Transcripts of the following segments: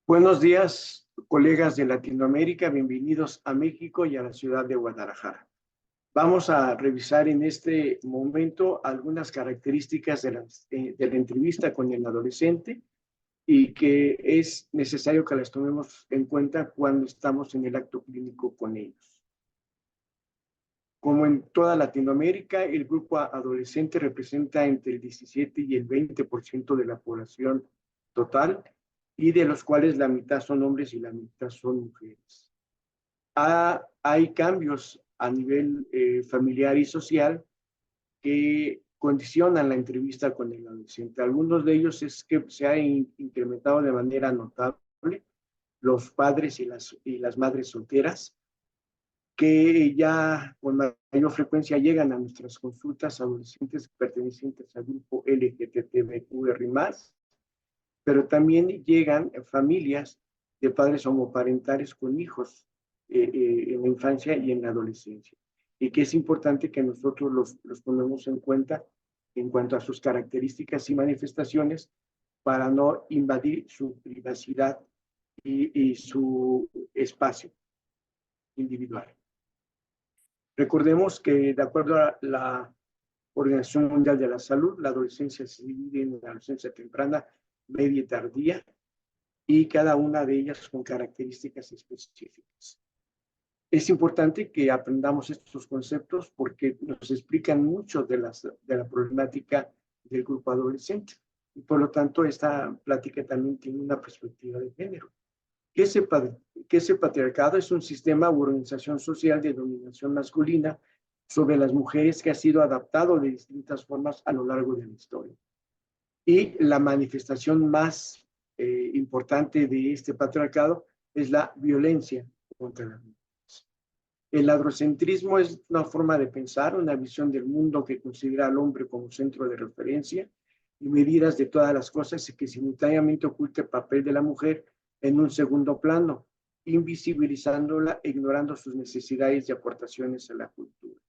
Buenos días, colegas de Latinoamérica. Bienvenidos a México y a la ciudad de Guadalajara. Vamos a revisar en este momento algunas características de la entrevista con el adolescente y que es necesario que las tomemos en cuenta cuando estamos en el acto clínico con ellos. Como en toda Latinoamérica, el grupo adolescente representa entre el 17 y el 20% de la población total, y de los cuales la mitad son hombres y la mitad son mujeres. Hay cambios a nivel familiar y social que condicionan la entrevista con el adolescente. Algunos de ellos es que se ha incrementado de manera notable los padres y las madres solteras, que ya con mayor frecuencia llegan a nuestras consultas adolescentes pertenecientes al grupo LGBTQR+, pero también llegan familias de padres homoparentales con hijos en la infancia y en la adolescencia, y que es importante que nosotros los tomemos en cuenta en cuanto a sus características y manifestaciones para no invadir su privacidad y su espacio individual. Recordemos que de acuerdo a la Organización Mundial de la Salud, la adolescencia se divide en la adolescencia temprana, media y tardía, y cada una de ellas con características específicas. Es importante que aprendamos estos conceptos porque nos explican mucho de la problemática del grupo adolescente. Y por lo tanto, esta plática también tiene una perspectiva de género. ¿Qué es el patriarcado? Es un sistema u organización social de dominación masculina sobre las mujeres que ha sido adaptado de distintas formas a lo largo de la historia. Y la manifestación más importante de este patriarcado es la violencia contra las mujeres. El androcentrismo es una forma de pensar, una visión del mundo que considera al hombre como centro de referencia y medidas de todas las cosas y que simultáneamente oculta el papel de la mujer en un segundo plano, invisibilizándola e ignorando sus necesidades y aportaciones a la cultura.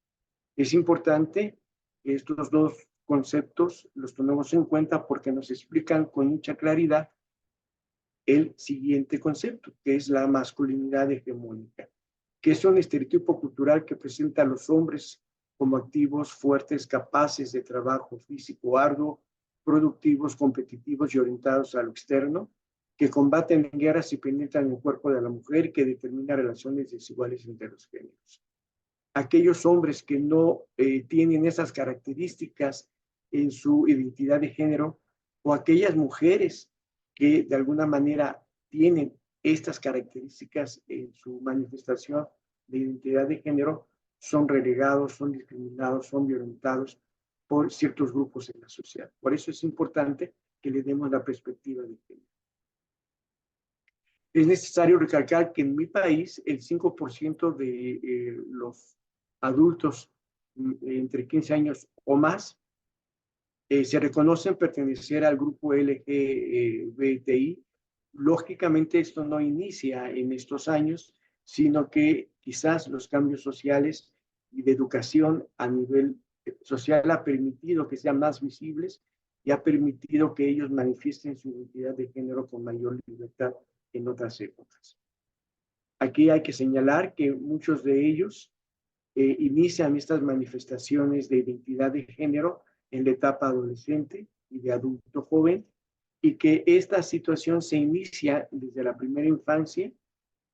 Es importante que estos dos conceptos los tomemos en cuenta porque nos explican con mucha claridad el siguiente concepto, que es la masculinidad hegemónica, que es un estereotipo cultural que presenta a los hombres como activos, fuertes, capaces de trabajo físico arduo, productivos, competitivos y orientados a lo externo, que combaten guerras y penetran el cuerpo de la mujer, que determina relaciones desiguales entre los géneros. Aquellos hombres que no tienen esas características en su identidad de género, o aquellas mujeres que de alguna manera tienen estas características en su manifestación de identidad de género, son relegados, son discriminados, son violentados por ciertos grupos en la sociedad. Por eso es importante que le demos la perspectiva de género. Es necesario recalcar que en mi país el 5% de los adultos entre 15 años o más se reconocen pertenecer al grupo LGBTI. Lógicamente esto no inicia en estos años, sino que quizás los cambios sociales y de educación a nivel social ha permitido que sean más visibles y ha permitido que ellos manifiesten su identidad de género con mayor libertad en otras épocas. Aquí hay que señalar que muchos de ellos inician estas manifestaciones de identidad de género en la etapa adolescente y de adulto joven, y que esta situación se inicia desde la primera infancia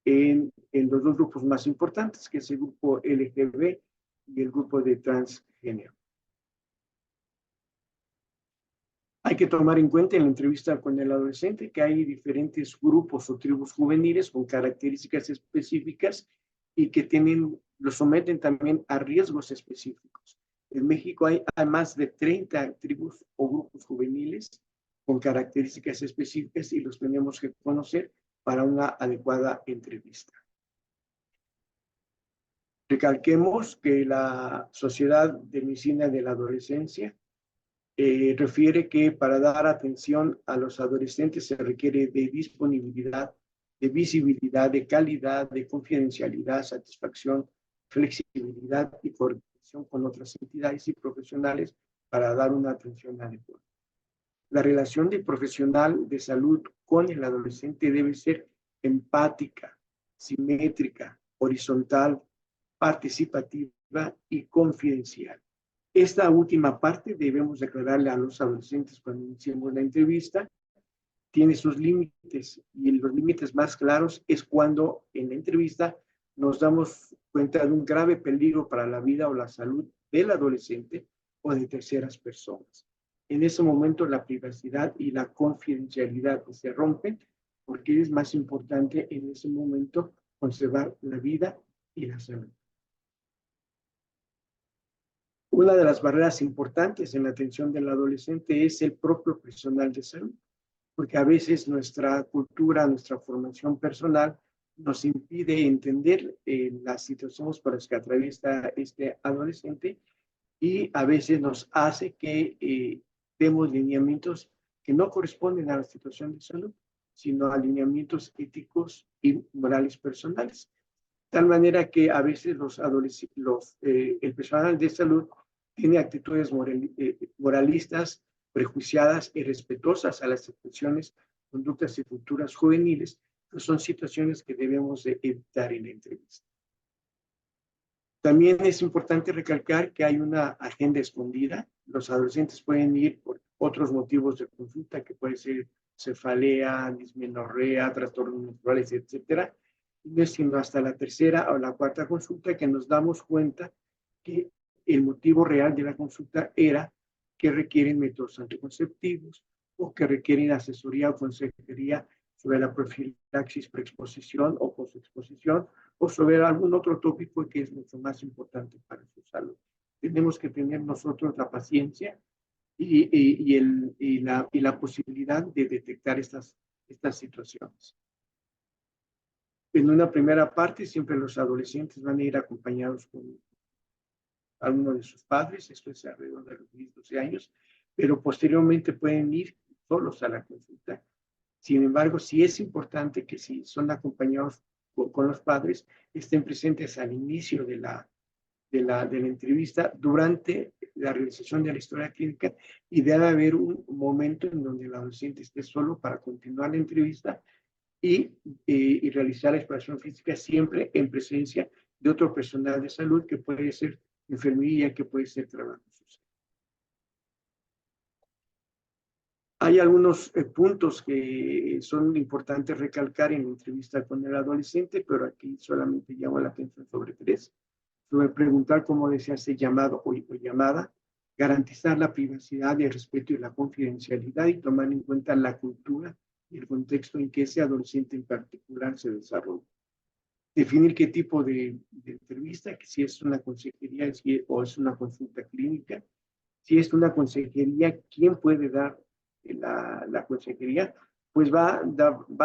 en los dos grupos más importantes, que es el grupo LGB y el grupo de transgénero. Hay que tomar en cuenta en la entrevista con el adolescente que hay diferentes grupos o tribus juveniles con características específicas y que los someten también a riesgos específicos. En México hay más de 30 tribus o grupos juveniles con características específicas y los tenemos que conocer para una adecuada entrevista. Recalquemos que la Sociedad de Medicina de la Adolescencia refiere que para dar atención a los adolescentes se requiere de disponibilidad, de visibilidad, de calidad, de confidencialidad, satisfacción, flexibilidad y coordinación con otras entidades y profesionales para dar una atención adecuada. La relación del profesional de salud con el adolescente debe ser empática, simétrica, horizontal, participativa y confidencial. Esta última parte debemos declararle a los adolescentes cuando iniciemos la entrevista. Tiene sus límites y los límites más claros es cuando en la entrevista nos damos cuenta de un grave peligro para la vida o la salud del adolescente o de terceras personas. En ese momento la privacidad y la confidencialidad se rompen porque es más importante en ese momento conservar la vida y la salud. Una de las barreras importantes en la atención del adolescente es el propio personal de salud, porque a veces nuestra cultura, nuestra formación personal nos impide entender las situaciones por las que atraviesa este adolescente y a veces nos hace que demos lineamientos que no corresponden a la situación de salud, sino a lineamientos éticos y morales personales. De tal manera que a veces el personal de salud tiene actitudes moralistas, prejuiciadas y respetuosas a las expresiones, conductas y culturas juveniles, que son situaciones que debemos de evitar en la entrevista. También es importante recalcar que hay una agenda escondida. Los adolescentes pueden ir por otros motivos de consulta, que puede ser cefalea, dismenorrea, trastornos menstruales, etcétera. Y no es sino hasta la tercera o la cuarta consulta que nos damos cuenta que el motivo real de la consulta era que requieren métodos anticonceptivos o que requieren asesoría o consejería sobre la profilaxis preexposición o postexposición o sobre algún otro tópico que es mucho más importante para su salud. Tenemos que tener nosotros la paciencia y la posibilidad de detectar estas situaciones. En una primera parte, siempre los adolescentes van a ir acompañados con alguno de sus padres, esto es alrededor de los 12 años, pero posteriormente pueden ir solos a la consulta. Sin embargo, sí es importante que si son acompañados con los padres, estén presentes al inicio de la entrevista, durante la realización de la historia clínica, y debe haber un momento en donde el adolescente esté solo para continuar la entrevista y realizar la exploración física siempre en presencia de otro personal de salud, que puede ser enfermería, que puede ser trabajo social. Hay algunos puntos que son importantes recalcar en la entrevista con el adolescente, pero aquí solamente llamo la atención sobre 3. Sobre preguntar cómo desea ser llamado o llamada, garantizar la privacidad, el respeto y la confidencialidad y tomar en cuenta la cultura y el contexto en que ese adolescente en particular se desarrolla. Definir qué tipo de entrevista, que si es una consejería o es una consulta clínica. Si es una consejería, ¿quién puede dar la consejería? Pues va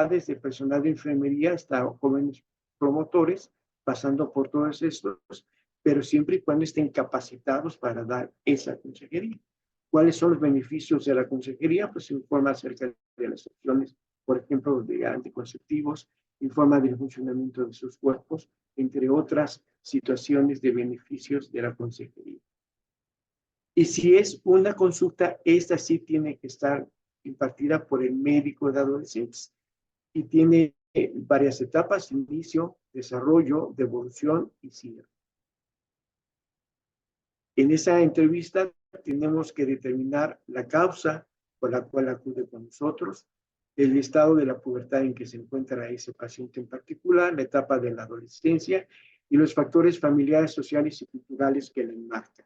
desde personal de enfermería hasta jóvenes promotores, pasando por todos estos, pero siempre y cuando estén capacitados para dar esa consejería. ¿Cuáles son los beneficios de la consejería? Pues informa acerca de las opciones, por ejemplo, de anticonceptivos, informa del funcionamiento de sus cuerpos, entre otras situaciones de beneficios de la consejería. Y si es una consulta, esta sí tiene que estar impartida por el médico de adolescentes y tiene varias etapas: inicio, desarrollo, devolución y cierre. En esa entrevista tenemos que determinar la causa por la cual acude con nosotros, el estado de la pubertad en que se encuentra ese paciente en particular, la etapa de la adolescencia y los factores familiares, sociales y culturales que le enmarcan.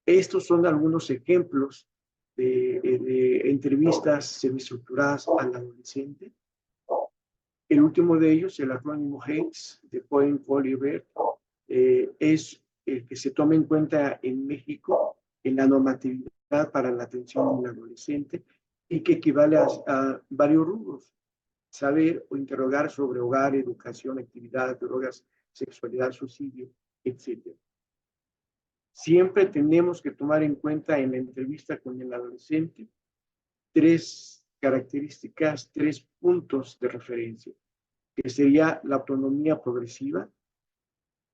Estos son algunos ejemplos de entrevistas semiestructuradas al adolescente. El último de ellos, el acrónimo HATES, de Cohen, Cole y Bert, es el que se toma en cuenta en México en la normatividad para la atención del adolescente y que equivale a varios rubros: saber o interrogar sobre hogar, educación, actividad, drogas, sexualidad, suicidio, etc. Siempre tenemos que tomar en cuenta en la entrevista con el adolescente 3 características, 3 puntos de referencia, que sería la autonomía progresiva,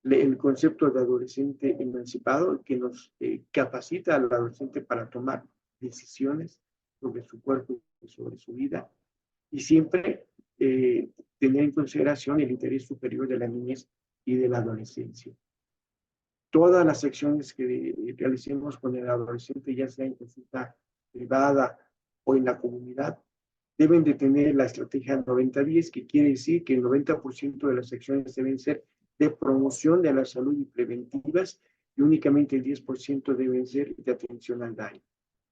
el concepto de adolescente emancipado, que nos capacita al adolescente para tomar decisiones, sobre su cuerpo y sobre su vida, y siempre tener en consideración el interés superior de la niñez y de la adolescencia. Todas las acciones que realicemos con el adolescente, ya sea en consulta privada o en la comunidad, deben de tener la estrategia 90-10, que quiere decir que el 90% de las acciones deben ser de promoción de la salud y preventivas, y únicamente el 10% deben ser de atención al daño.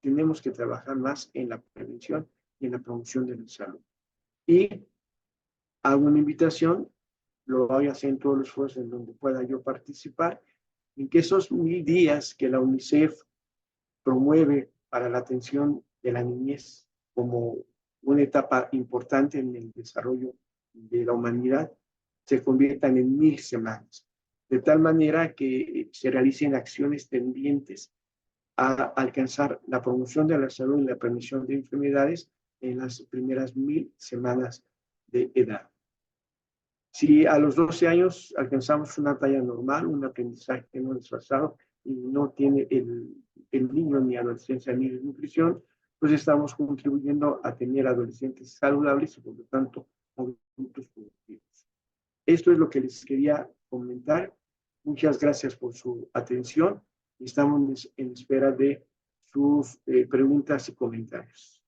Tenemos que trabajar más en la prevención y en la promoción de la salud. Y hago una invitación, lo voy a hacer en todos los foros en donde pueda yo participar, en que esos 1000 días que la UNICEF promueve para la atención de la niñez como una etapa importante en el desarrollo de la humanidad, se conviertan en 1000 semanas, de tal manera que se realicen acciones tendientes a alcanzar la promoción de la salud y la prevención de enfermedades en las primeras 1000 semanas de edad. Si a los 12 años alcanzamos una talla normal, un aprendizaje no desfasado y no tiene el niño ni adolescencia ni desnutrición, pues estamos contribuyendo a tener adolescentes saludables y por lo tanto adultos productivos. Esto es lo que les quería comentar. Muchas gracias por su atención y estamos en espera de sus preguntas y comentarios.